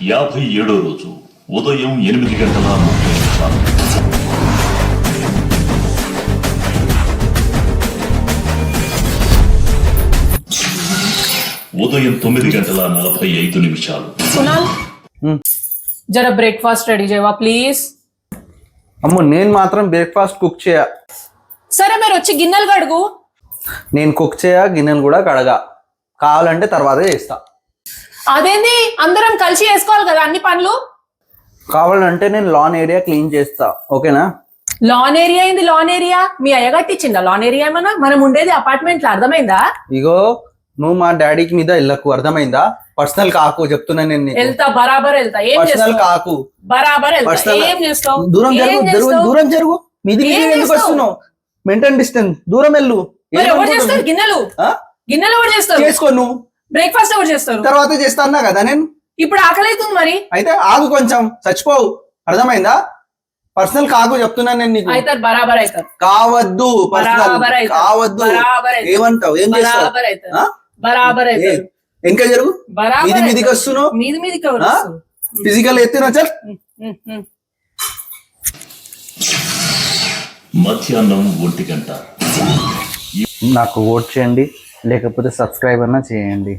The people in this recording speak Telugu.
57వ రోజు ఉదయం 8:30 ఉదయం 9:45 సునాల్ జరా బ్రేక్ఫాస్ట్ రెడీ చేయవా ప్లీజ్. అమ్మో నేను మాత్రం బ్రేక్ఫాస్ట్ కుక్ చేయ. సరే మీరు వచ్చి గిన్నెలు కడుగు. నేను కుక్ చేయ, గిన్నెలు కూడా కడగా. కావాలంటే తర్వాత చేస్తా. అదేంది అందరం కలిసి చేసుకోవాలి కదా అన్ని పనులు. కావాలంటే నేను లాన్ ఏరియా క్లీన్ చేస్తా, ఓకేనా? లాన్ ఏరియా ఏంది? లాన్ ఏరియా మీ అయ్య కట్టించిందా? లాన్ ఏరియా ఏమన్నా? మనం ఉండేది అపార్ట్మెంట్ లో, అర్థమైందా? ఇగో నువ్వు మా డాడీకి మీద ఇళ్ళకు, అర్థమైందా? పర్సనల్ కాకు చెప్తున్నా నేను నీకు. వెళ్తా బరాబర్ వెళ్తా. ఏం పర్సనల్ చేస్తావు? కాకు బరాబర్ వెళ్తా. పర్సనల్ ఏం చేస్తావు? దూరం ఏం జరుగు, చేస్తావు? దూరం జరుగు. మీది ఏం ఎందుకు చేస్తావు? వస్తున్నావు? మెయింటైన్ డిస్టెన్స్, దూరం వెళ్ళు. మరి ఎవరు చేస్తారు గిన్నెలు? గిన్నెలు ఎవరు చేస్తారు? చేసుకో నువ్వు. బ్రేక్ఫాస్ట్ ఎవరు చేస్తారు? తర్వాత చేస్తా అన్నా కదా నేను. ఇప్పుడు ఆకలి అవుతుంది మరి. అయితే ఆగు, కొంచెం చచ్చిపోవు, అర్థమైందా? పర్సనల్ కాకు చెప్తున్నా నేను నీకు. అవుతారు బరాబర్ అవుతారు. కావద్దు, పర్సనల్ బరాబర్ అవుతారు. కావద్దు. బరాబర్ అవుతారు. ఏమంటావు? ఏం చేస్తావు? బరాబర్ అవుతారు. బరాబర్ అవుతారు. ఇంకా జరుగు. బరాబర్ మీది మీదికి అవుతారు. వస్తున్నావు. మీది మీదికి ఎవరు వస్తారు? ఫిజికల్ ఎత్తున చల్. మధ్యాహ్నం 1 గంట. నాకు ఓట్ చేయండి, లేకపోతే సబ్స్క్రైబ్ అన్నా చేయండి.